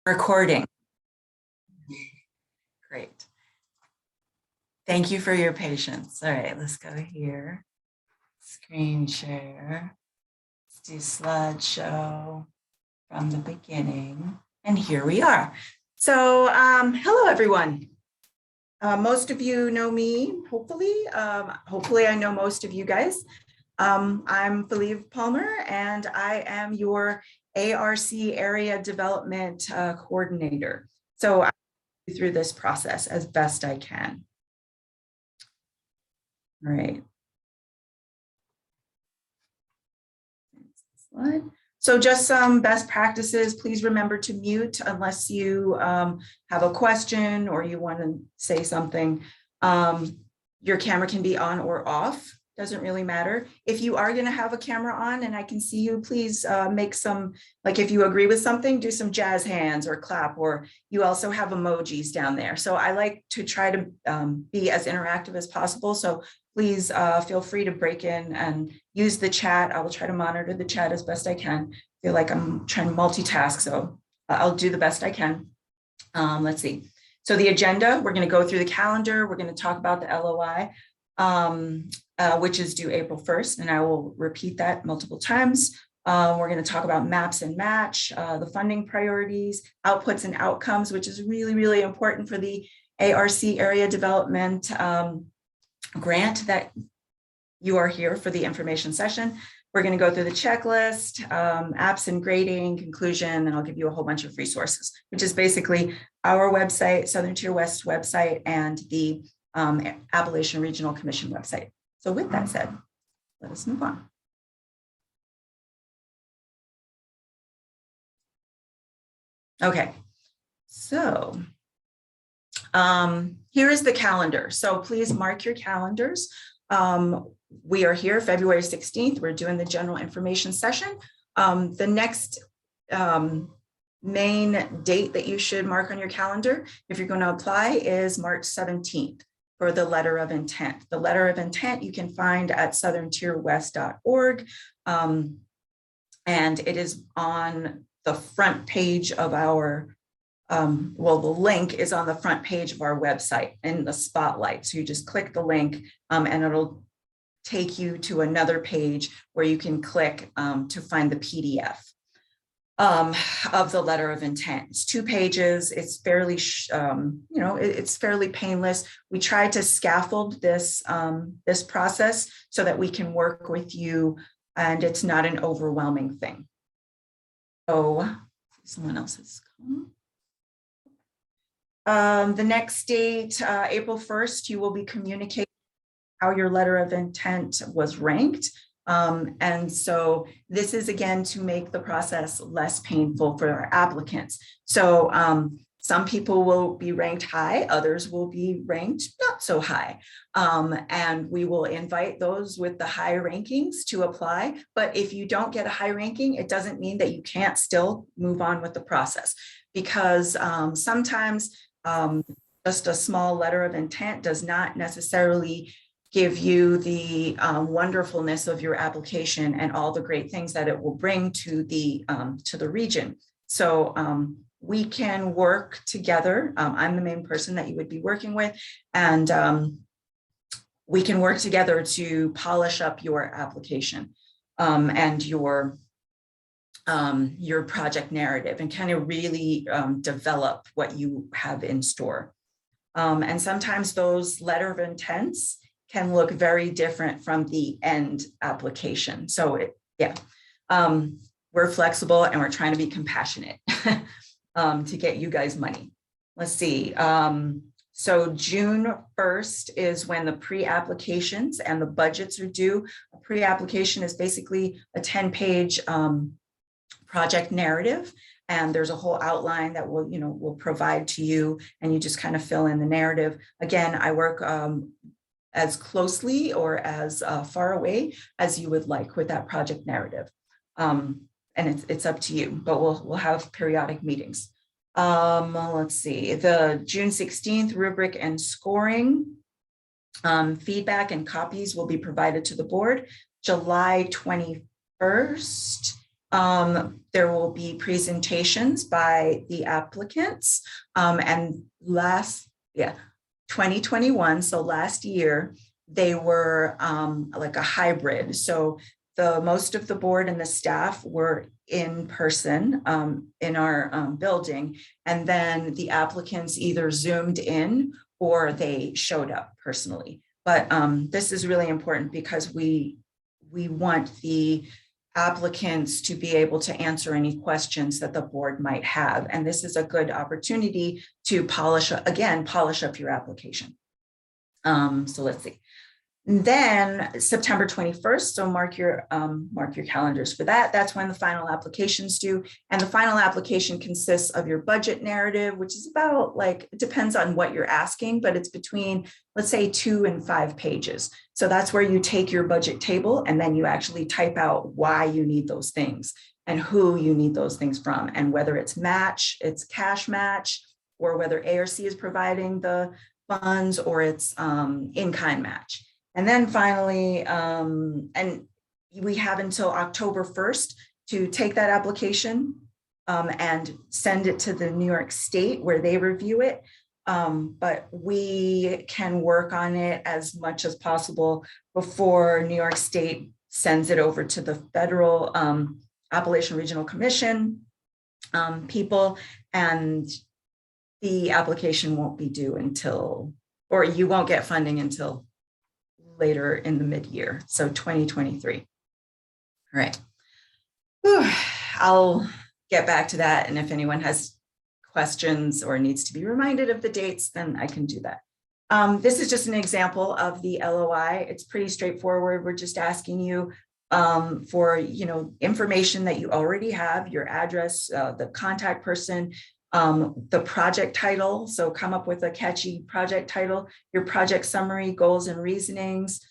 Recording. Great. Thank you for your patience. All right, let's go here. Screen share. Let's do slideshow from the beginning. And here we are. So hello, everyone. Most of you know me, hopefully. Hopefully I know most of you guys. I'm Fileve Palmer, and I am your ARC Area Development Coordinator. So I'll go through this process as best I can. All right. Slide. So just some best practices. Please remember to mute unless you have a question or you want to say something. Your camera can be on or off. Doesn't really matter. If you are going to have a camera on and I can see you, please make some, like if you agree with something, do some jazz hands or clap, or you also have emojis down there. So I like to try to be as interactive as possible. So please feel free to break in and use the chat. I will try to monitor the chat as best I can. I feel like I'm trying to multitask, so I'll do the best I can. Let's see. So the agenda, we're going to go through the calendar. We're going to talk about the LOI. Which is due April 1st, and I will repeat that multiple times. We're going to talk about maps and match, the funding priorities, outputs and outcomes, which is really, really important for the ARC area development grant that you are here for the information session. We're going to go through the checklist, apps and grading, conclusion, and I'll give you a whole bunch of resources, which is basically our website, Southern Tier West website, and the Appalachian Regional Commission website. So with that said, let us move on. Okay, so here is the calendar. So please mark your calendars. We are here February 16th. We're doing the general information session. The next main date that you should mark on your calendar, if you're going to apply, is March 17th. For the letter of intent. The letter of intent you can find at southerntierwest.org, and it is on the front page of our, well, the link is on the front page of our website in the spotlight. So you just click the link and it'll take you to another page where you can click to find the PDF. Of the letter of intent. It's 2 pages. It's fairly, it's fairly painless. We try to scaffold this this process so that we can work with you, and it's not an overwhelming thing. So, someone else has come. The next date, April 1st, you will be communicating how your letter of intent was ranked. And so this is, again, to make the process less painful for our applicants. So some people will be ranked high, others will be ranked not so high. And we will invite those with the high rankings to apply. But if you don't get a high ranking, it doesn't mean that you can't still move on with the process, because sometimes just a small letter of intent does not necessarily give you the wonderfulness of your application and all the great things that it will bring to the region. So we can work together. I'm the main person that you would be working with, and we can work together to polish up your application and your project narrative, and kind of really develop what you have in store. And sometimes those letter of intents can look very different from the end application. So we're flexible and we're trying to be compassionate to get you guys money. Let's see. So June 1st is when the pre-applications and the budgets are due. A pre-application is basically a 10-page project narrative. And there's a whole outline that we'll provide to you, and you just kind of fill in the narrative. Again, I work as closely or as far away as you would like with that project narrative. And it's up to you, but we'll have periodic meetings. Let's see, the June 16th rubric and scoring, feedback and copies will be provided to the board. July 21st There will be presentations by the applicants. And 2021, so last year, they were like a hybrid. So most of the board and the staff were in person in our building, and then the applicants either Zoomed in or they showed up personally. But this is really important because we want the applicants to be able to answer any questions that the board might have. And this is a good opportunity to polish up your application. So let's see. And then September 21st, so mark your calendars for that. That's when the final application's due. And the final application consists of your budget narrative, which is about, like, it depends on what you're asking, but it's between, let's say, 2 and 5 pages. So that's where you take your budget table and then you actually type out why you need those things and who you need those things from, and whether it's cash match, or whether ARC is providing the funds, or it's in-kind match. And then finally, and we have until October 1st to take that application and send it to the New York State where they review it. But we can work on it as much as possible before New York State sends it over to the federal Appalachian Regional Commission people, and the application won't be due until, or you won't get funding until later in the mid-year, so 2023. All right. Whew. I'll get back to that, and if anyone has questions or needs to be reminded of the dates, then I can do that. This is just an example of the LOI. It's pretty straightforward. We're just asking you for information that you already have: your address, the contact person, the project title. So come up with a catchy project title, your project summary, goals and reasonings.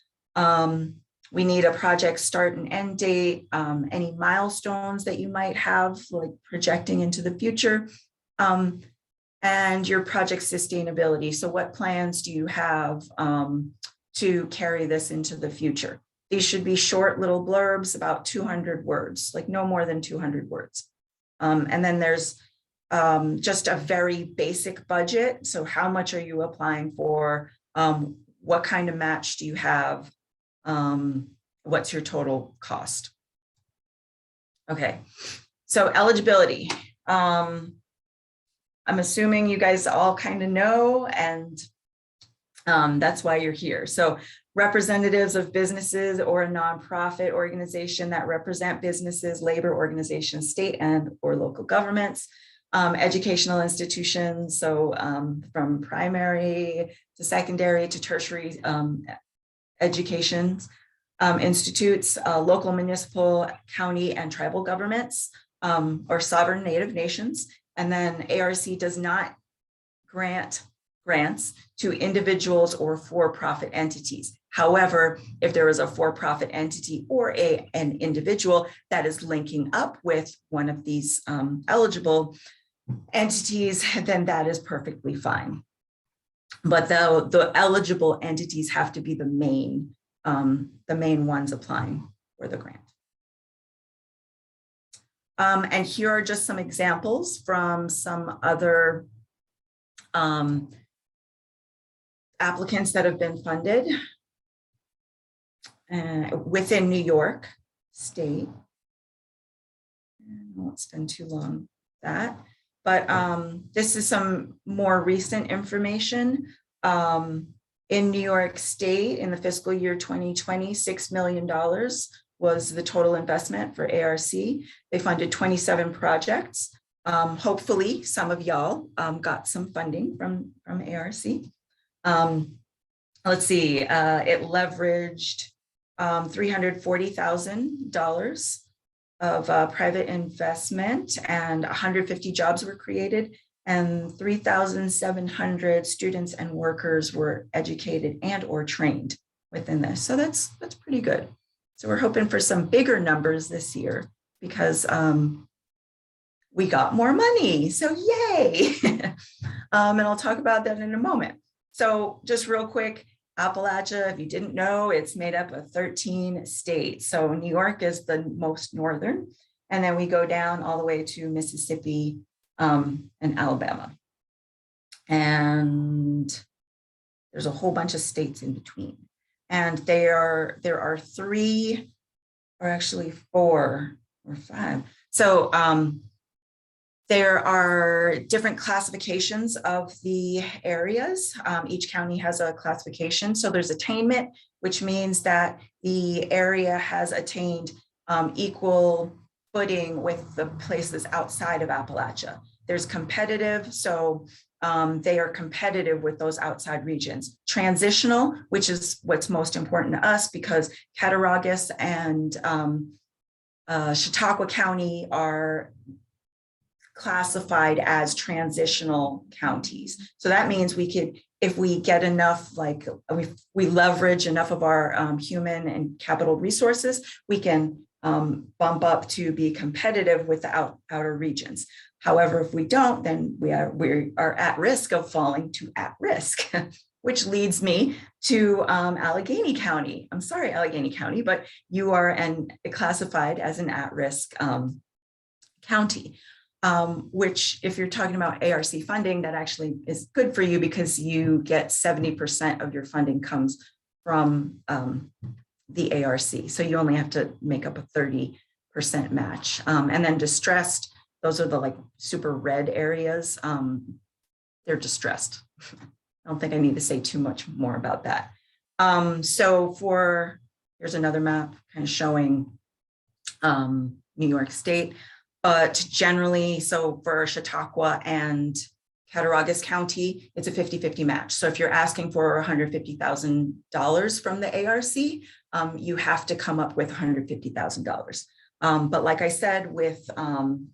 We need a project start and end date, any milestones that you might have, like projecting into the future, and your project sustainability. So what plans do you have to carry this into the future? These should be short little blurbs, about 200 words, like no more than 200 words. And then there's just a very basic budget. So how much are you applying for? What kind of match do you have? What's your total cost? Okay, so eligibility. I'm assuming you guys all kind of know, and that's why you're here. So representatives of businesses or a nonprofit organization that represent businesses, labor organizations, state and or local governments, educational institutions, so from primary to secondary to tertiary education institutes, local, municipal, county, and tribal governments, or sovereign native nations. And then ARC does not grant grants to individuals or for-profit entities. However, if there is a for-profit entity or an individual that is linking up with one of these eligible entities, then that is perfectly fine. But the eligible entities have to be the main ones applying for the grant. And here are just some examples from some other applicants that have been funded within New York State. I won't spend too long on that, but this is some more recent information. In New York State, in the fiscal year 2020, $6 million was the total investment for ARC. They funded 27 projects. Hopefully, some of y'all got some funding from ARC. Let's see, it leveraged $340,000 of private investment, and 150 jobs were created, and 3,700 students and workers were educated and or trained within this. So that's pretty good. So we're hoping for some bigger numbers this year because we got more money. So yay! And I'll talk about that in a moment. So just real quick, Appalachia, if you didn't know, it's made up of 13 states. So New York is the most northern, And then we go down all the way to Mississippi and Alabama. And there's a whole bunch of states in between. And there are 3, or actually 4 or 5. So there are different classifications of the areas. Each county has a classification. So there's attainment, which means that the area has attained equal footing with the places outside of Appalachia. There's competitive, so they are competitive with those outside regions. Transitional, which is what's most important to us because Cattaraugus and Chautauqua County are classified as transitional counties. So that means we could, if we get enough, like we leverage enough of our human and capital resources, we can bump up to be competitive with the outer regions. However, if we don't, then we are at risk of falling to at risk, which leads me to Allegheny County. I'm sorry, Allegheny County, but you are classified as an at-risk county. Which if you're talking about ARC funding, that actually is good for you because you get 70% of your funding comes from the ARC. So you only have to make up a 30% match. And then distressed, those are the like super red areas. They're distressed. I don't think I need to say too much more about that. So here's another map kind of showing New York State. But generally, so for Chautauqua and Cattaraugus County, it's a 50-50 match. So if you're asking for $150,000 from the ARC, you have to come up with $150,000. But like I said, with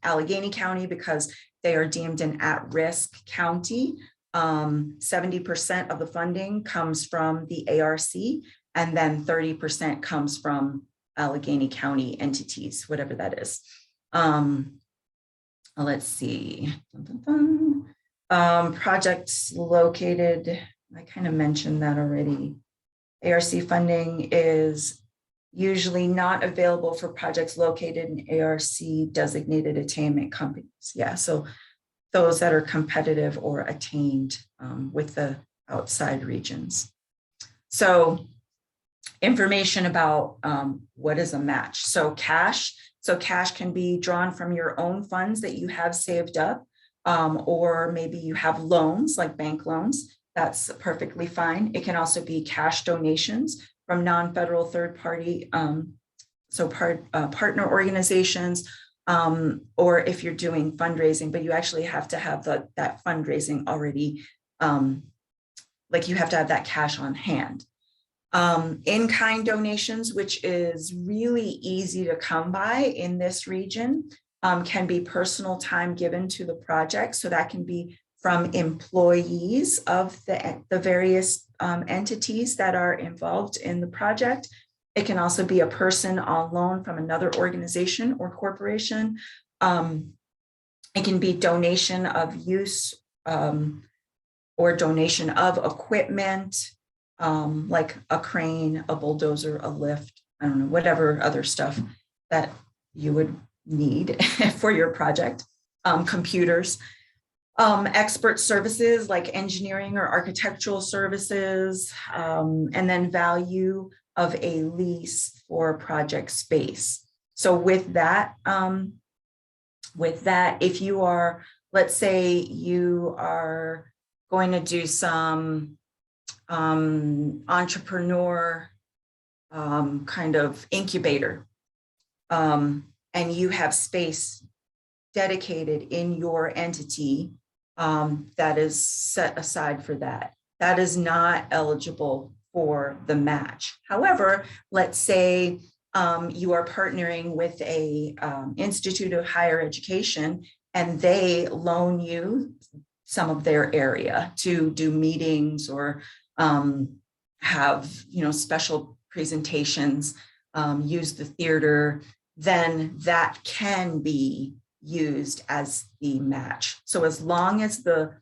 Allegheny County, because they are deemed an at-risk county, 70% of the funding comes from the ARC, and then 30% comes from Allegheny County entities, whatever that is. Let's see. Projects located, I kind of mentioned that already. ARC funding is usually not available for projects located in ARC designated attainment companies. Yeah, so those that are competitive or attained with the outside regions. So information about what is a match. So cash can be drawn from your own funds that you have saved up, or maybe you have loans like bank loans. That's perfectly fine. It can also be cash donations from non-federal third-party, partner organizations, or if you're doing fundraising, but you actually have to have that fundraising already, like you have to have that cash on hand. In-kind donations, which is really easy to come by in this region, can be personal time given to the project. So that can be from employees of the various entities that are involved in the project. It can also be a person on loan from another organization or corporation. It can be donation of use or donation of equipment, like a crane, a bulldozer, a lift, I don't know, whatever other stuff that you would need for your project, computers, expert services like engineering or architectural services, and then value of a lease for project space. So with that, if you are, let's say you are going to do some entrepreneur kind of incubator, and you have space dedicated in your entity that is set aside for that, that is not eligible for the match. However, let's say you are partnering with a institute of higher education and they loan you some of their area to do meetings or have, special presentations, use the theater, then that can be used as the match. So as long as the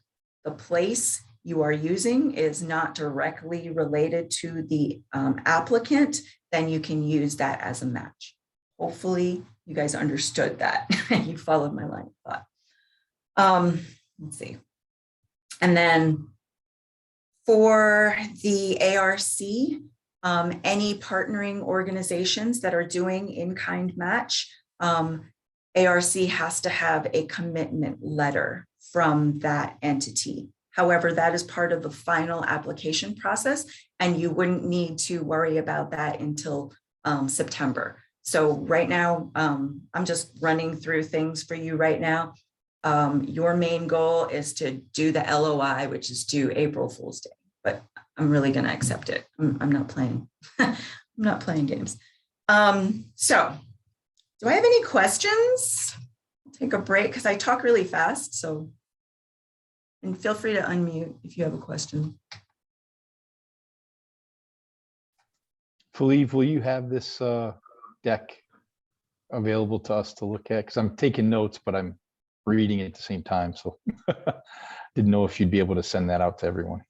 place you are using is not directly related to the applicant, then you can use that as a match. hopefully you guys understood that and you followed my line of thought. Let's see. And then for the ARC, any partnering organizations that are doing in-kind match, ARC has to have a commitment letter from that entity. However, that is part of the final application process, and you wouldn't need to worry about that until September. So right now, I'm just running through things for you right now. Your main goal is to do the LOI, which is due April Fool's Day, but I'm really going to accept it. I'm not playing. I'm not playing games. So do I have any questions? I'll take a break because I talk really fast. So, and feel free to unmute if you have a question. Fileve, will you have this deck available to us to look at? Because I'm taking notes, but I'm reading it at the same time. So didn't know if you'd be able to send that out to everyone.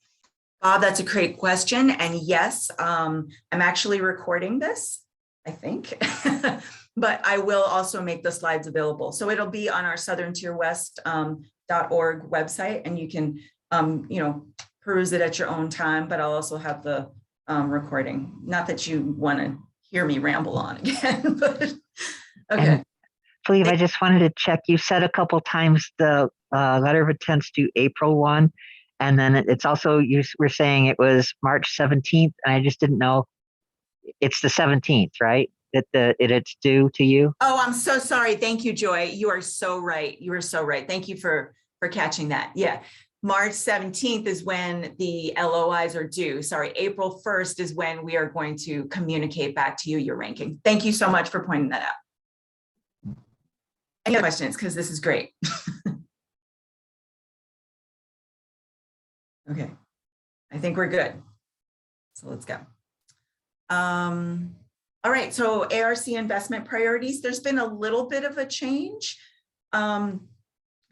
Bob, that's a great question. And yes, I'm actually recording this, I think, but I will also make the slides available. So it'll be on our southerntier.org website, and you can, peruse it at your own time, but I'll also have the recording. Not that you want to hear me ramble on again, but okay. Fileve, I just wanted to check. You said a couple times the letter of intent's due April 1, and then it's also, you were saying it was March 17th, and I just didn't know. It's the 17th, right? That it's due to you? Oh, I'm so sorry. Thank you, Joy. You are so right. You are so right. Thank you for catching that. Yeah. March 17th is when the LOIs are due. Sorry, April 1st is when we are going to communicate back to you your ranking. Thank you so much for pointing that out. Any other questions? Because this is great. Okay, I think we're good. So let's go. All right, so ARC investment priorities, there's been a little bit of a change.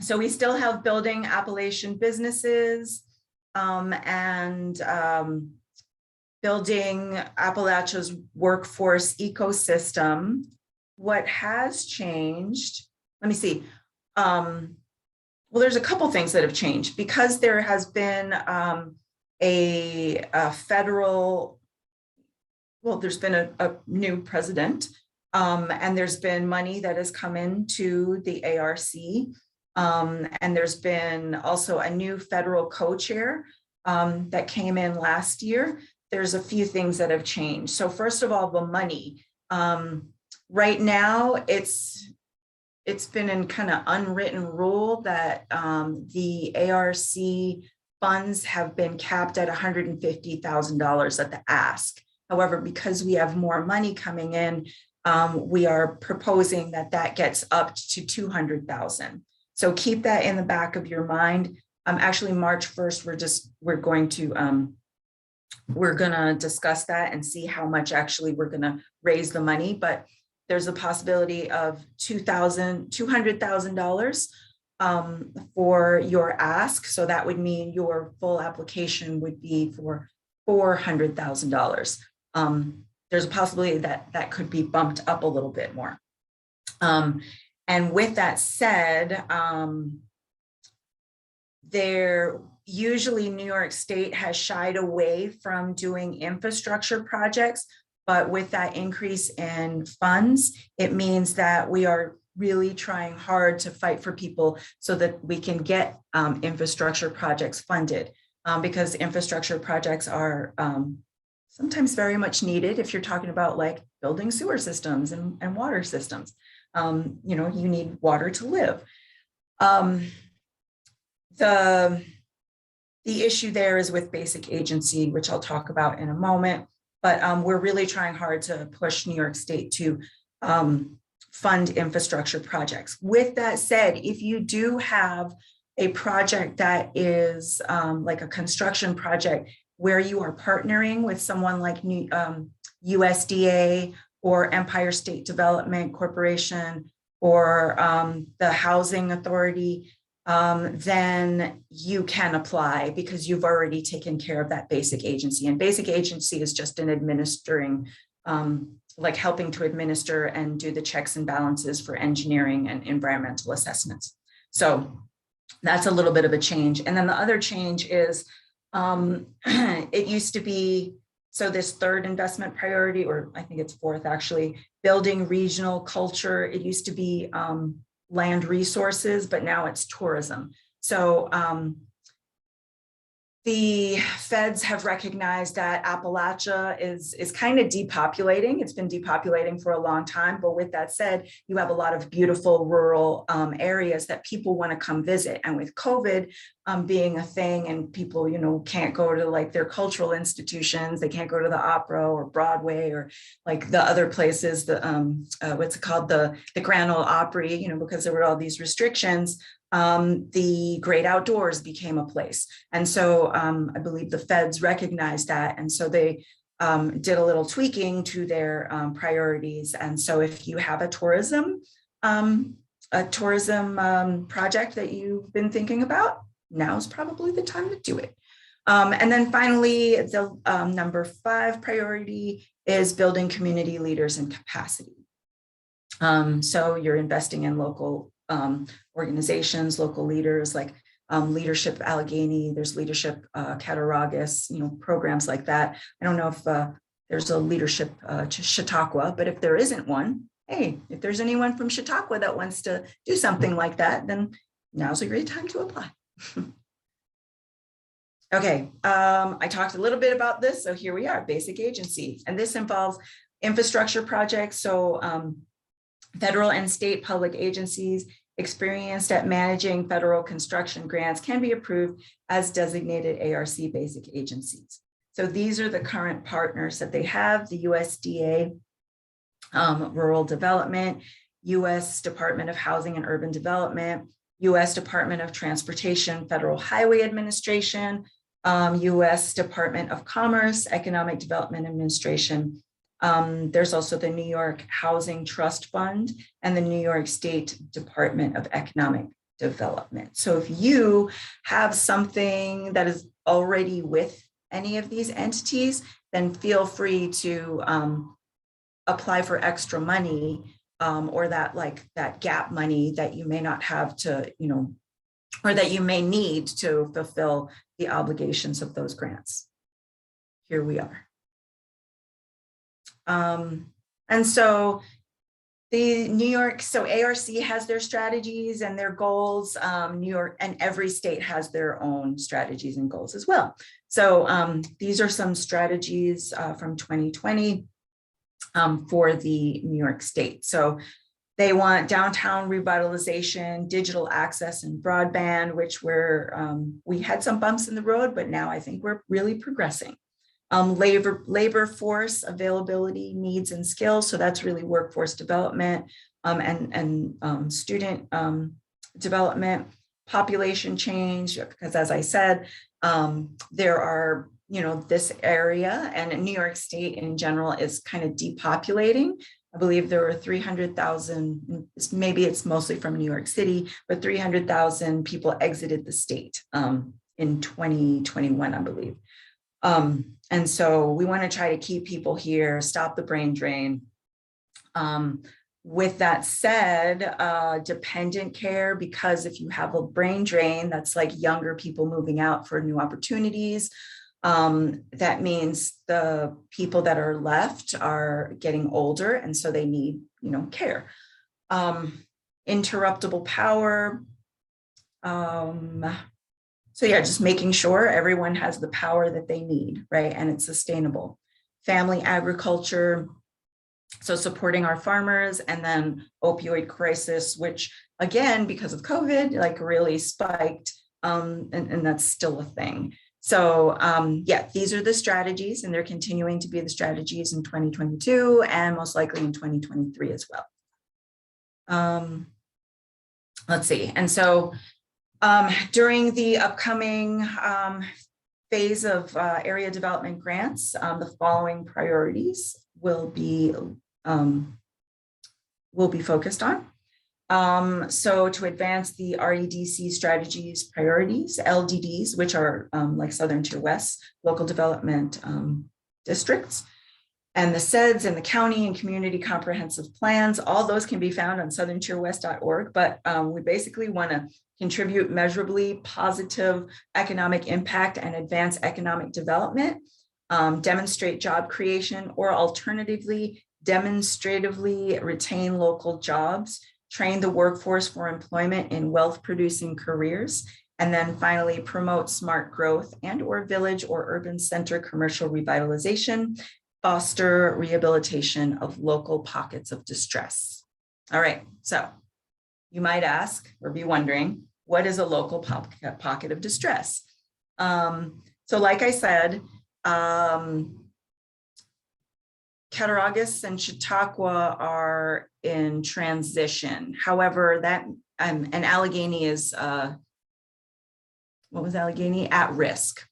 So we still have building Appalachian businesses and building Appalachia's workforce ecosystem. What has changed, let me see. Well, there's a couple things that have changed because there has been a federal, well, there's been a new president and there's been money that has come into the ARC. And there's been also a new federal co-chair that came in last year. There's a few things that have changed. So first of all, the money. Right now, it's been in kind of unwritten rule that the ARC funds have been capped at $150,000 at the ask. However, because we have more money coming in, we are proposing that that gets upped to $200,000. So keep that in the back of your mind. Actually, March 1st, we're going to discuss that and see how much actually we're going to raise the money. But there's a possibility of $200,000 for your ask. So that would mean your full application would be for $400,000. There's a possibility that that could be bumped up a little bit more. And with that said, usually New York State has shied away from doing infrastructure projects, but with that increase in funds, it means that we are really trying hard to fight for people so that we can get infrastructure projects funded, because infrastructure projects are sometimes very much needed if you're talking about like building sewer systems and water systems. You need water to live. The issue there is with basic agency, which I'll talk about in a moment, but we're really trying hard to push New York State to fund infrastructure projects. With that said, if you do have a project that is like a construction project where you are partnering with someone like USDA or Empire State Development Corporation or the Housing Authority, then you can apply because you've already taken care of that basic agency. And basic agency is just an administering like helping to administer and do the checks and balances for engineering and environmental assessments. So that's a little bit of a change. And then the other change is it used to be, so this third investment priority, or I think it's fourth actually, building regional culture. It used to be land resources, but now it's tourism. So the feds have recognized that Appalachia is kind of depopulating. It's been depopulating for a long time, but with that said, you have a lot of beautiful rural areas that people want to come visit. And with COVID being a thing, and people, can't go to like their cultural institutions, they can't go to the opera or Broadway or like the other places, the what's it called, the Grand Ole Opry, because there were all these restrictions. The great outdoors became a place. And so I believe the feds recognized that. And so they did a little tweaking to their priorities. And so if you have a tourism project that you've been thinking about, now's probably the time to do it. And then finally, the number 5 priority is building community leaders and capacity. So you're investing in local organizations, local leaders, like Leadership Allegheny, there's Leadership Cattaraugus, programs like that. I don't know if there's a Leadership Chautauqua, but if there isn't one, hey, if there's anyone from Chautauqua that wants to do something like that, then now's a great time to apply. Okay, I talked a little bit about this, so here we are, basic agency, and this involves infrastructure projects. So federal and state public agencies experienced at managing federal construction grants can be approved as designated ARC basic agencies. So these are the current partners that they have: the USDA, Rural Development, U.S. Department of Housing and Urban Development, U.S. Department of Transportation, Federal Highway Administration, U.S. Department of Commerce, Economic Development Administration. There's also the New York Housing Trust Fund and the New York State Department of Economic Development. So if you have something that is already with any of these entities, then feel free to apply for extra money or that gap money that you may not have to, or that you may need to fulfill the obligations of those grants. Here we are. And so the New York, so ARC has their strategies and their goals. New York and every state has their own strategies and goals as well. So these are some strategies from 2020 for the New York State. So they want downtown revitalization, digital access, and broadband, which we had some bumps in the road, but now I think we're really progressing. Labor force availability, needs, and skills. So that's really workforce development and student development, population change, because as I said, there are, this area and New York State in general is kind of depopulating. I believe there were 300,000, maybe it's mostly from New York City, but 300,000 people exited the state in 2021, I believe. And so we want to try to keep people here, stop the brain drain. With that said, dependent care, because if you have a brain drain, that's like younger people moving out for new opportunities. That means the people that are left are getting older, and so they need, care. Interruptible power. So yeah, just making sure everyone has the power that they need, right? And it's sustainable. Family agriculture, so supporting our farmers, and then opioid crisis, which again, because of COVID, really spiked, and that's still a thing. So yeah, these are the strategies, and they're continuing to be the strategies in 2022 and most likely in 2023 as well. Let's see, and so during the upcoming phase of area development grants, the following priorities will be focused on. So to advance the REDC strategies priorities, LDDs, which are like Southern Tier West local development districts, And the SEDS and the county and community comprehensive plans, all those can be found on southerntierwest.org. But we basically want to contribute measurably positive economic impact and advance economic development, demonstrate job creation, or alternatively, demonstratively retain local jobs, train the workforce for employment in wealth-producing careers, and then finally promote smart growth and or village or urban center commercial revitalization, foster rehabilitation of local pockets of distress. All right, so you might ask or be wondering, what is a local pocket of distress? So like I said, Cattaraugus and Chautauqua are in transition. However, that and Allegheny is, what was Allegheny? At risk.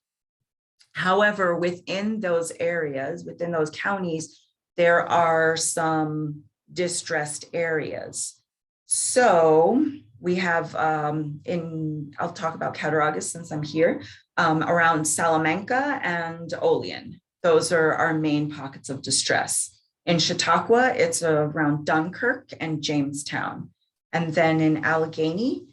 However, within those areas, within those counties, there are some distressed areas. So we have I'll talk about Cattaraugus since I'm here, around Salamanca and Olean. Those are our main pockets of distress. In Chautauqua, it's around Dunkirk and Jamestown. And then in Allegheny,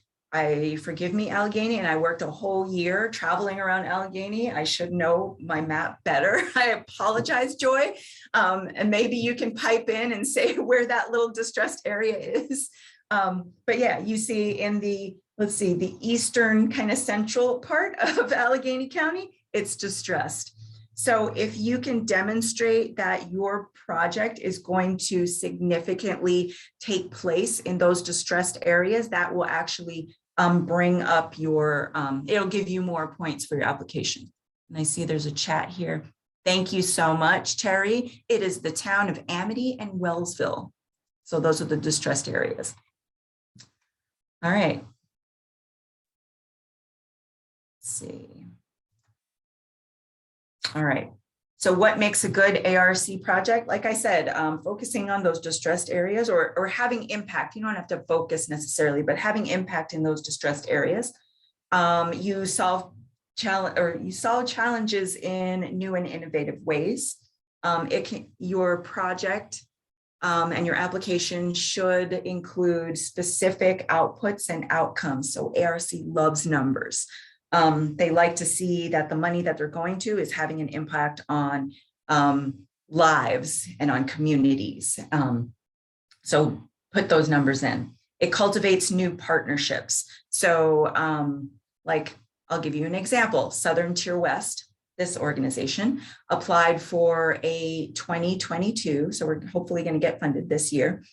forgive me, Allegheny, and I worked a whole year traveling around Allegheny. I should know my map better. I apologize, Joy. And maybe you can pipe in and say where that little distressed area is. But yeah, you see in the, let's see, the eastern kind of central part of Allegheny County, it's distressed. So if you can demonstrate that your project is going to significantly take place in those distressed areas, that will actually bring up your, it'll give you more points for your application. And I see there's a chat here. Thank you so much, Terry. It is the town of Amity and Wellsville. So those are the distressed areas. All right. Let's see. All right. So what makes a good ARC project? Like I said, focusing on those distressed areas or having impact. You don't have to focus necessarily, but having impact in those distressed areas. You solve challenges in new and innovative ways. Your project and your application should include specific outputs and outcomes. So ARC loves numbers. They like to see that the money that they're going to is having an impact on lives and on communities. So put those numbers in. It cultivates new partnerships. So like, I'll give you an example. Southern Tier West, this organization, applied for a 2022, so we're hopefully going to get funded this year,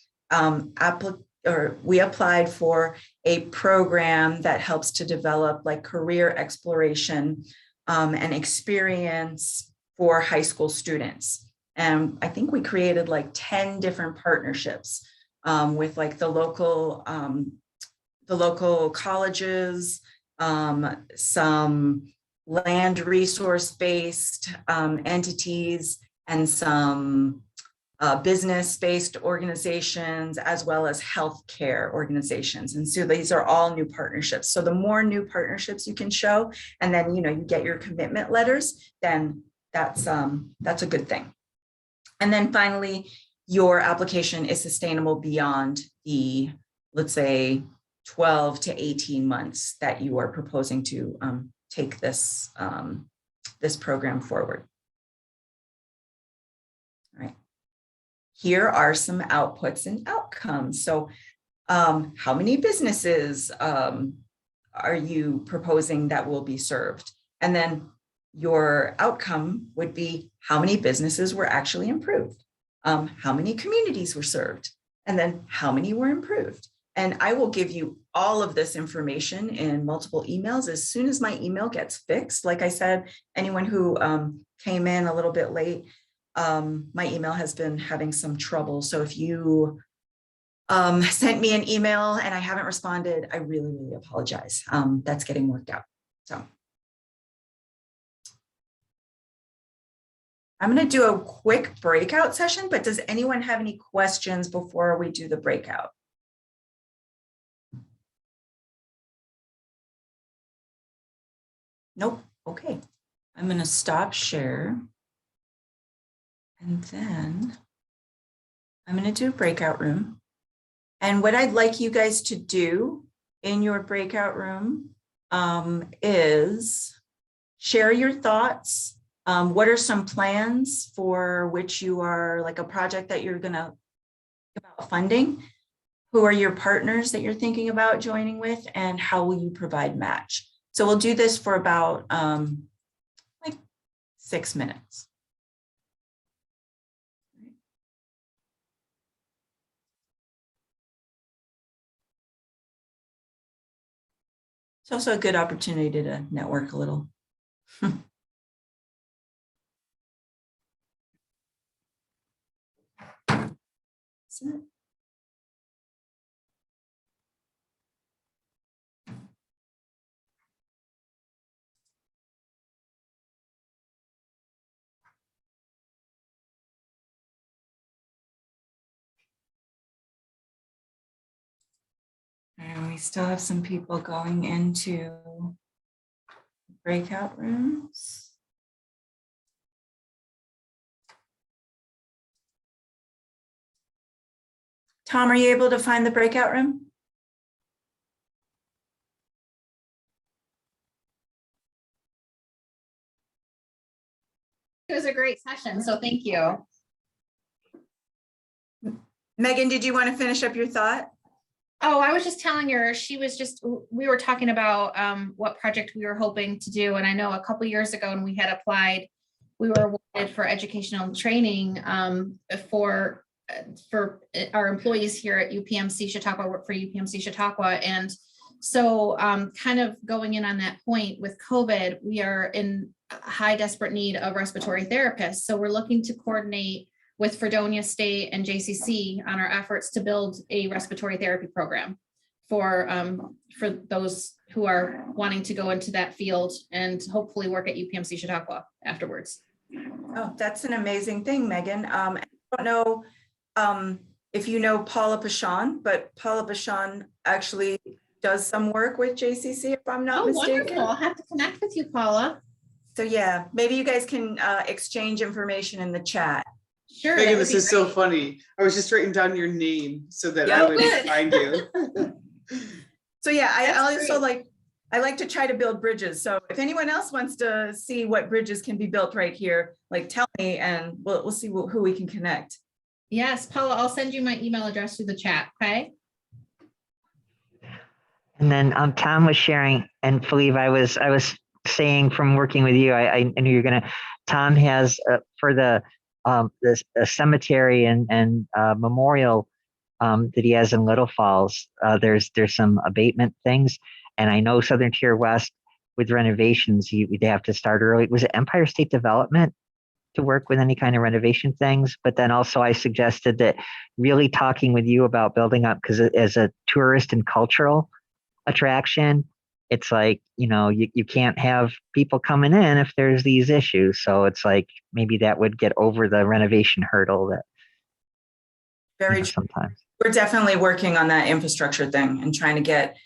we applied for a program that helps to develop like career exploration and experience for high school students. And I think we created like 10 different partnerships with like the local colleges, some land resource-based entities, and some business-based organizations, as well as healthcare organizations. And so these are all new partnerships. So the more new partnerships you can show, and then you get your commitment letters, then that's a good thing. And then finally, your application is sustainable beyond the, let's say, 12 to 18 months that you are proposing to take this this program forward. All right. Here are some outputs and outcomes. So how many businesses are you proposing that will be served? And then your outcome would be how many businesses were actually improved? How many communities were served? And then how many were improved? And I will give you all of this information in multiple emails as soon as my email gets fixed. Like I said, anyone who came in a little bit late, my email has been having some trouble. So if you sent me an email and I haven't responded, I really, really apologize. That's getting worked out. So I'm going to do a quick breakout session, but does anyone have any questions before we do the breakout? Nope. Okay. I'm going to stop share. And then I'm going to do a breakout room. And what I'd like you guys to do in your breakout room is share your thoughts. What are some plans for which you are like a project that you're going to about funding? Who are your partners that you're thinking about joining with, and how will you provide match? So we'll do this for about like 6 minutes. It's also a good opportunity to network a little. So, and we still have some people going into breakout rooms. Tom, are you able to find the breakout room? It was a great session, so thank you. Megan, did you want to finish up your thought? Oh, I was just telling her, we were talking about what project we were hoping to do. And I know a couple years ago when we had applied, we were awarded for educational training for our employees here at UPMC Chautauqua, work for UPMC Chautauqua. And so kind of going in on that point with COVID, we are in high desperate need of respiratory therapists. So we're looking to coordinate with Fredonia State and JCC on our efforts to build a respiratory therapy program for those who are wanting to go into that field and hopefully work at UPMC Chautauqua afterwards. Oh, that's an amazing thing, Megan. I don't know if you know Paula Pashon, but Paula Pashon actually does some work with JCC, if I'm not mistaken. Wonderful. I'll have to connect with you, Paula. So yeah, maybe you guys can exchange information in the chat. Sure. Megan, this is so funny. I was just writing down your name so that I would find you. So yeah, I That's also great. I like to try to build bridges. So if anyone else wants to see what bridges can be built right here, like tell me, and we'll see who we can connect. Yes, Paula, I'll send you my email address through the chat, okay? And then Tom was sharing, and Fileve, I was saying from working with you, I knew you're gonna. Tom has for the cemetery and memorial that he has in Little Falls. There's some abatement things, and I know Southern Tier West with renovations, they have to start early. Was it Empire State Development to work with any kind of renovation things? But then also I suggested that really talking with you about building up, because as a tourist and cultural attraction, it's like, you can't have people coming in if there's these issues. So it's like maybe that would get over the renovation hurdle that Very true. sometimes. We're definitely working on that infrastructure thing and trying to get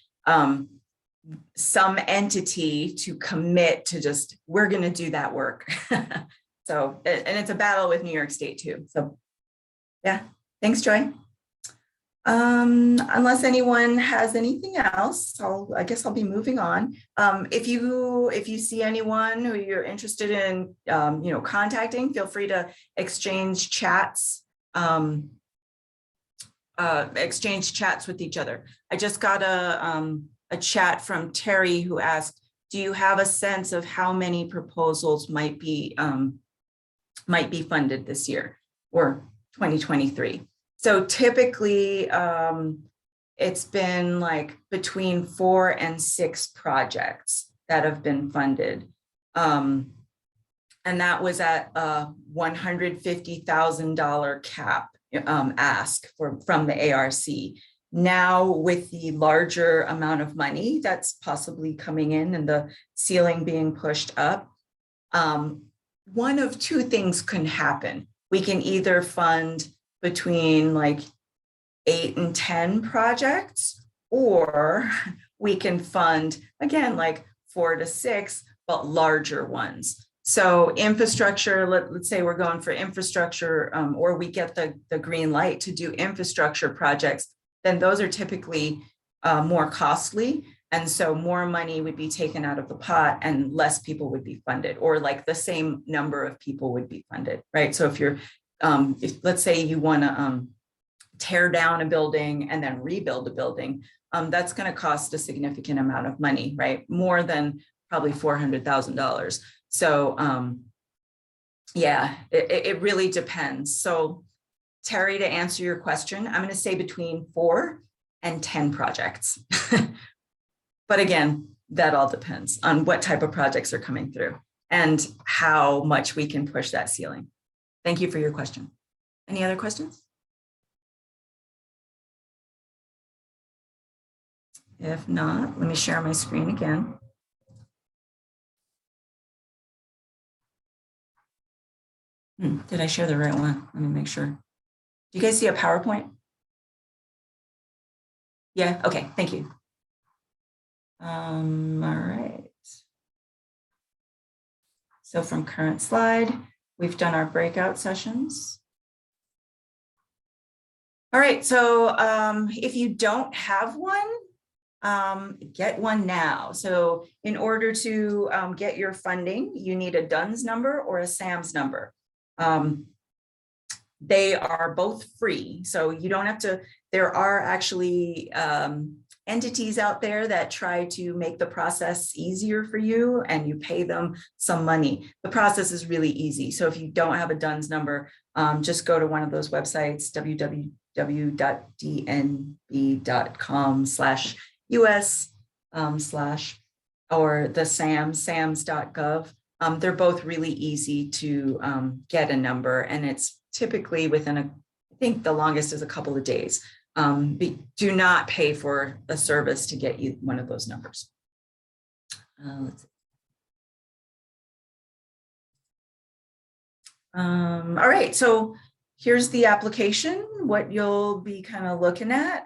some entity to commit to just, we're going to do that work. So, and it's a battle with New York State too. So yeah, thanks, Joy. Unless anyone has anything else, I guess I'll be moving on. If you see anyone who you're interested in, contacting, feel free to exchange chats with each other. I just got a chat from Terry who asked, do you have a sense of how many proposals might be funded this year or 2023? So typically it's been like between 4 and 6 projects that have been funded. And that was at a $150,000 cap ask from the ARC. Now with the larger amount of money that's possibly coming in and the ceiling being pushed up, one of two things can happen. We can either fund between like 8 and 10 projects, or we can fund again like 4 to 6, but larger ones. So infrastructure, let's say we're going for infrastructure, or we get the green light to do infrastructure projects, then those are typically more costly. And so more money would be taken out of the pot and less people would be funded, or like the same number of people would be funded, right? So if you're, if let's say you want to tear down a building and then rebuild a building, that's going to cost a significant amount of money, right? More than probably $400,000. So yeah, it really depends. So Terry, to answer your question, I'm going to say between 4 and 10 projects. But again, that all depends on what type of projects are coming through and how much we can push that ceiling. Thank you for your question. Any other questions? If not, let me share my screen again. Did I share the right one? Let me make sure. Do you guys see a PowerPoint? Yeah, okay, thank you. All right. So from current slide, we've done our breakout sessions. All right, so if you don't have one, get one now. So in order to get your funding, you need a DUNS number or a SAMS number. They are both free, so you don't have to. There are actually entities out there that try to make the process easier for you, and you pay them some money. The process is really easy. So if you don't have a DUNS number, just go to one of those websites, www.dnb.com/US/ or the sams.gov. They're both really easy to get a number, and it's typically within I think the longest is a couple of days. Do not pay for a service to get you one of those numbers. Let's see. All right, so here's the application, what you'll be kind of looking at.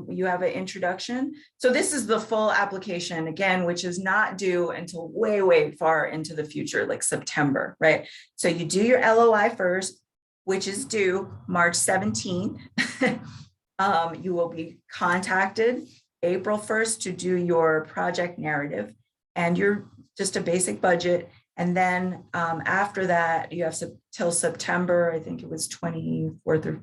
You have an introduction. So this is the full application, again, which is not due until way, way far into the future, like September, right? So you do your LOI first, which is due March 17th. You will be contacted April 1st to do your project narrative and your just a basic budget. And then after that, you have till September, I think it was 24th or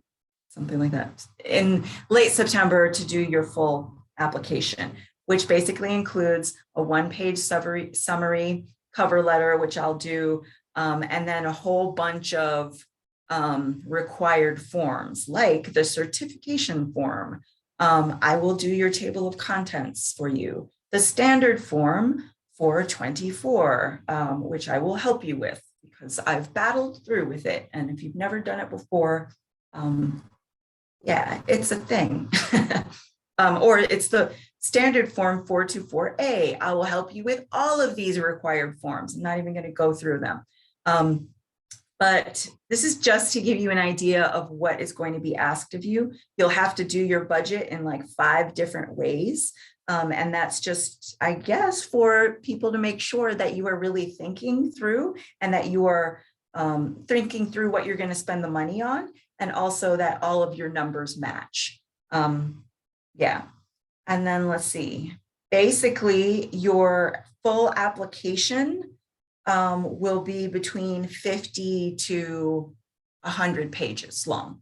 something like that, in late September to do your full application, which basically includes a one-page summary, cover letter, which I'll do, and then a whole bunch of required forms, like the certification form. I will do your table of contents for you, the standard form for 24, which I will help you with because I've battled through with it. And if you've never done it before, yeah, it's a thing. Or it's the standard form 424A. I will help you with all of these required forms. I'm not even going to go through them. But this is just to give you an idea of what is going to be asked of you. You'll have to do your budget in like 5 different ways. And that's just, I guess, for people to make sure that you are really thinking through and that you are thinking through what you're going to spend the money on, and also that all of your numbers match. Yeah. And then let's see, basically your full application will be between 50 to 100 pages long.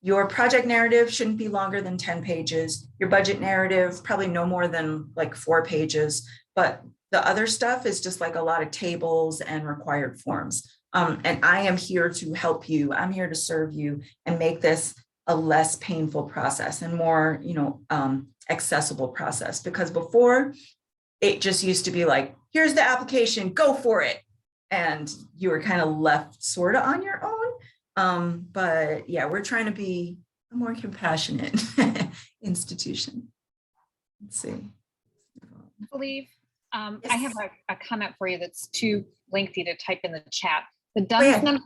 Your project narrative shouldn't be longer than 10 pages. Your budget narrative, probably no more than like 4 pages, but the other stuff is just like a lot of tables and required forms. And I am here to help you. I'm here to serve you and make this a less painful process and more, accessible process. Because before, it just used to be like, here's the application, go for it. And you were kind of left sort of on your own. But yeah, we're trying to be a more compassionate institution. Let's see. Fileve, Yes. I have a comment for you that's too lengthy to type in the chat. The yeah.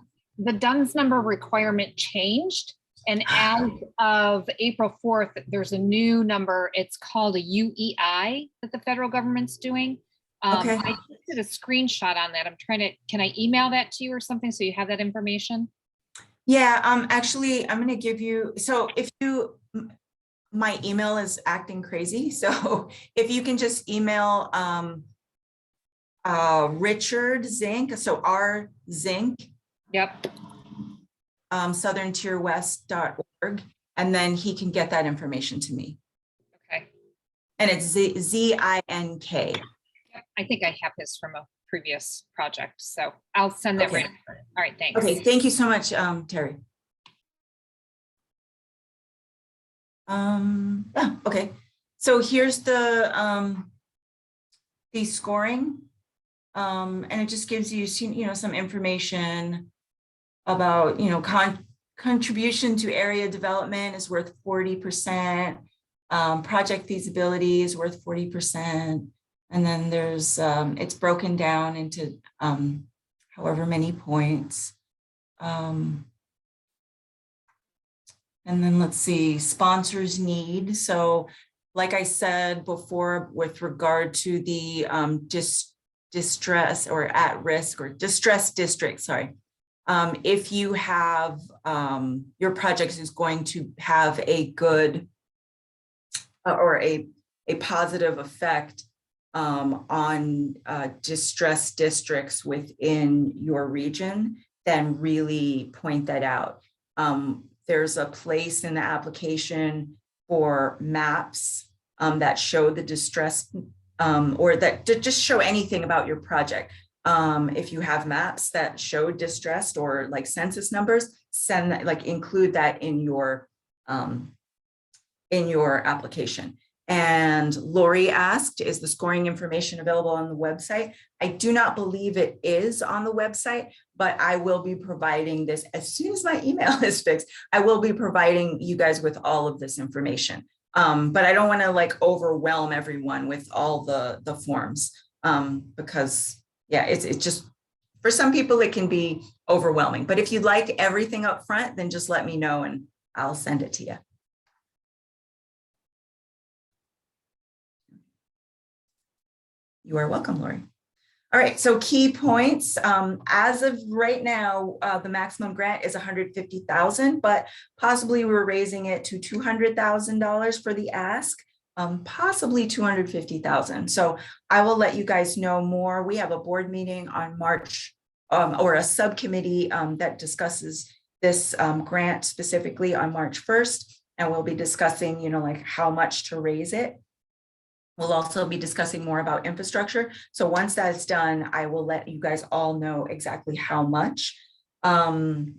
DUNS number requirement changed. And as of April 4th, there's a new number. It's called a UEI that the federal government's doing. Okay. I just did a screenshot on that. I'm trying to, can I email that to you or something so you have that information? Yeah, actually, I'm gonna give you, so if you, my email is acting crazy, so if you can just email Richard Zink, so R Zink, Yep. southerntierwest.org, and then he can get that information to me. Okay. And it's Zink. I think I have his from a previous project, so I'll send that Okay. right. All right, thanks. Okay, thank you so much, Terry. Yeah, okay. So here's the scoring. And it just gives you, some information about, contribution to area development is worth 40%. Project feasibility is worth 40%. And then there's, it's broken down into however many points. And then let's see, sponsors need. So like I said before, with regard to the distress or at risk or distressed districts, sorry. If you have, your project is going to have a good or a positive effect on distressed districts within your region, then really point that out. There's a place in the application for maps that show the distress or that just show anything about your project. If you have maps that show distressed or like census numbers, send that, like include that in your application. And Lori asked, is the scoring information available on the website? I do not believe it is on the website, but I will be providing this as soon as my email is fixed. I will be providing you guys with all of this information. But I don't want to like overwhelm everyone with all the forms because yeah, it's just, for some people it can be overwhelming. But if you'd like everything up front, then just let me know and I'll send it to you. You are welcome, Lori. All right, so key points. As of right now, the maximum grant is $150,000, but possibly we're raising it to $200,000 for the ask, possibly $250,000. So I will let you guys know more. We have a board meeting on March, or a subcommittee that discusses this grant specifically on March 1st, and we'll be discussing, like how much to raise it. We'll also be discussing more about infrastructure. So once that's done, I will let you guys all know exactly how much the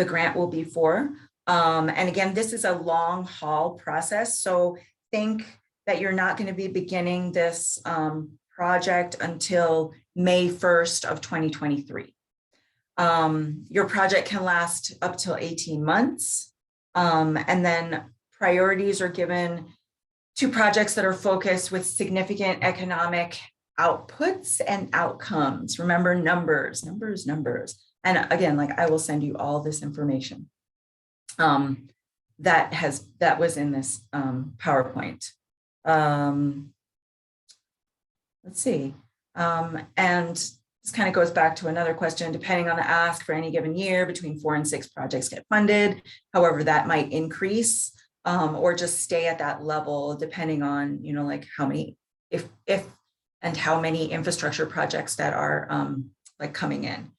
grant will be for. And again, this is a long haul process. So think that you're not going to be beginning this project until May 1st of 2023. Your project can last up till 18 months. And then priorities are given to projects that are focused with significant economic outputs and outcomes. Remember, numbers. And again, like I will send you all this information that was in this PowerPoint. Let's see. And this kind of goes back to another question, depending on the ask for any given year, between 4 and 6 projects get funded. However, that might increase or just stay at that level, depending on, like how many, if and how many infrastructure projects that are like coming in.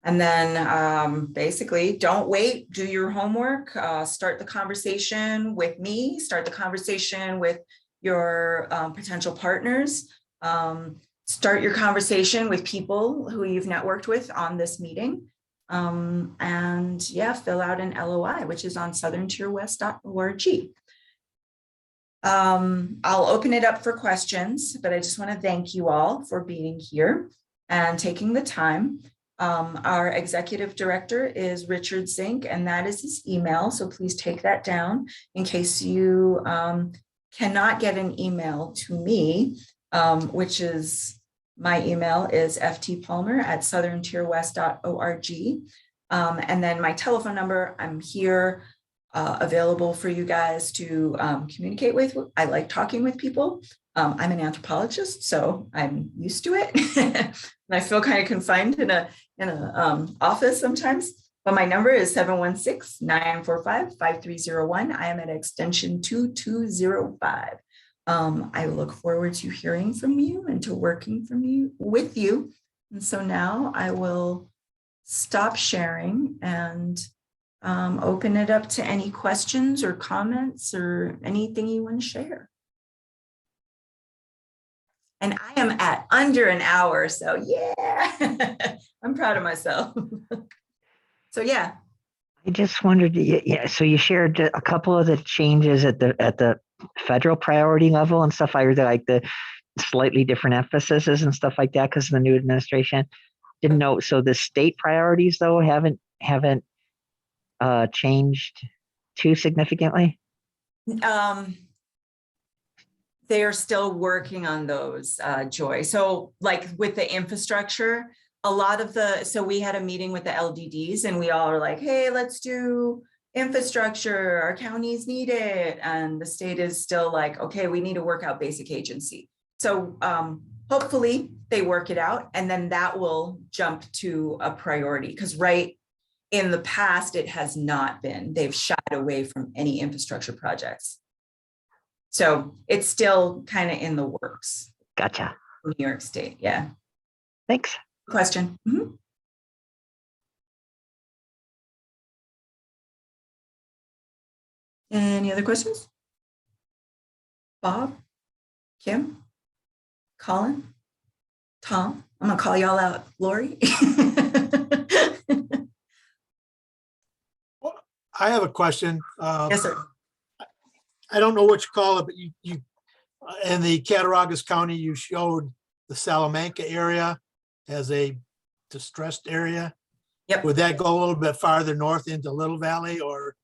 And then basically don't wait, do your homework, start the conversation with me, start the conversation with your potential partners, start your conversation with people who you've networked with on this meeting. And yeah, fill out an LOI, which is on southerntierwest.org. I'll open it up for questions, but I just want to thank you all for being here and taking the time. Our executive director is Richard Zink, and that is his email. So please take that down in case you cannot get an email to me, which is my email is ftpalmer@southerntierwest.org. And then my telephone number, I'm here available for you guys to communicate with. I like talking with people. I'm an anthropologist, so I'm used to it. And I feel kind of confined in a office sometimes. But my number is 716-945-5301. I am at extension 2205. I look forward to hearing from you and to working with you. And so now I will stop sharing and open it up to any questions or comments or anything you want to share. And I am at under an hour, so yeah, I'm proud of myself. So yeah. I just wondered, yeah, so you shared a couple of the changes at the federal priority level and stuff. I really like the slightly different emphases and stuff like that because of the new administration. Didn't know. So the state priorities though haven't changed too significantly. They're still working on those, Joy. So like with the infrastructure, a lot of so we had a meeting with the LDDs and we all are like, hey, let's do infrastructure. Our counties need it. And the state is still like, okay, we need to work out basic agency. So hopefully they work it out and then that will jump to a priority because right in the past, it has not been. They've shied away from any infrastructure projects. So it's still kind of in the works. Gotcha. New York State. Yeah. Thanks. Question. Mm-hmm. Any other questions? Bob, Kim, Colin, Tom, I'm gonna call y'all out. Lori. Well, I have a question. Yes, sir. I don't know what you call it, but you in the Cattaraugus County, you showed the Salamanca area as a distressed area. Yep. Would that go a little bit farther north into Little Valley or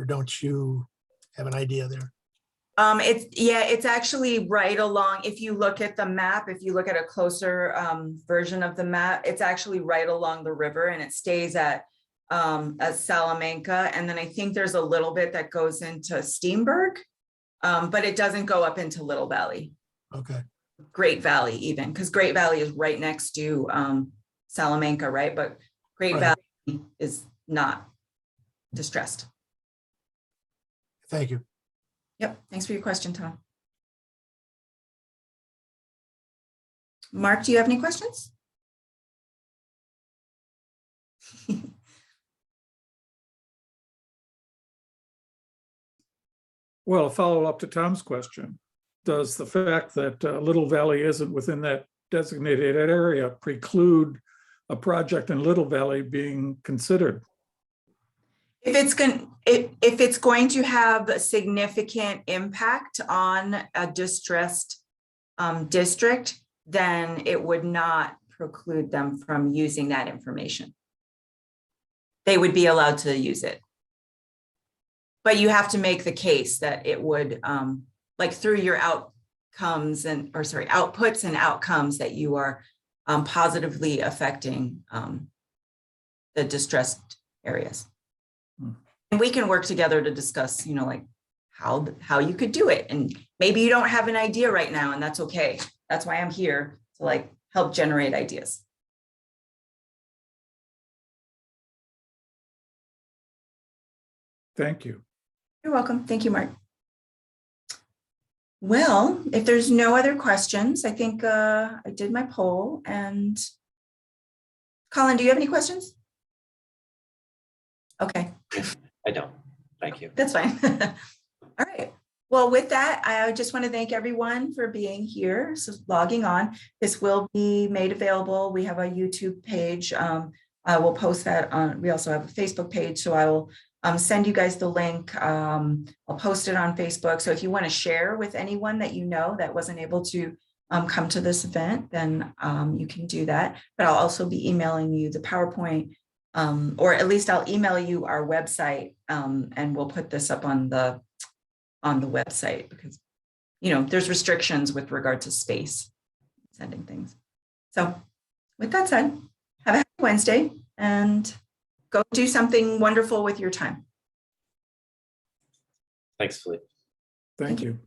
don't you have an idea there? It's actually right along. If you look at the map, if you look at a closer version of the map, it's actually right along the river and it stays at Salamanca. And then I think there's a little bit that goes into Steenberg, but it doesn't go up into Little Valley. Okay. Great Valley even, because Great Valley is right next to Salamanca, right? But Great Right. Valley is not distressed. Thank you. Yep, thanks for your question, Tom. Mark, do you have any questions? Well, a follow-up to Tom's question. Does the fact that Little Valley isn't within that designated area preclude a project in Little Valley being considered? If it's going to have a significant impact on a distressed district, then it would not preclude them from using that information. They would be allowed to use it. But you have to make the case that it would, like through your outputs and outcomes that you are positively affecting the distressed areas. And we can work together to discuss, like how you could do it. And maybe you don't have an idea right now, and that's okay. That's why I'm here to help generate ideas. Thank you. You're welcome. Thank you, Mark. Well, if there's no other questions, I think I did my poll. And Colin, do you have any questions? Okay. I don't. Thank you. That's fine. All right. Well, with that, I just want to thank everyone for being here, so logging on. This will be made available. We have a YouTube page. I will post that on, we also have a Facebook page, so I will send you guys the link. I'll post it on Facebook. So if you want to share with anyone that you know that wasn't able to come to this event, then you can do that. But I'll also be emailing you the PowerPoint, or at least I'll email you our website, and we'll put this up on the website because, there's restrictions with regard to space sending things. So with that said, have a happy Wednesday and go do something wonderful with your time. Thanks, Fileve. Thank you.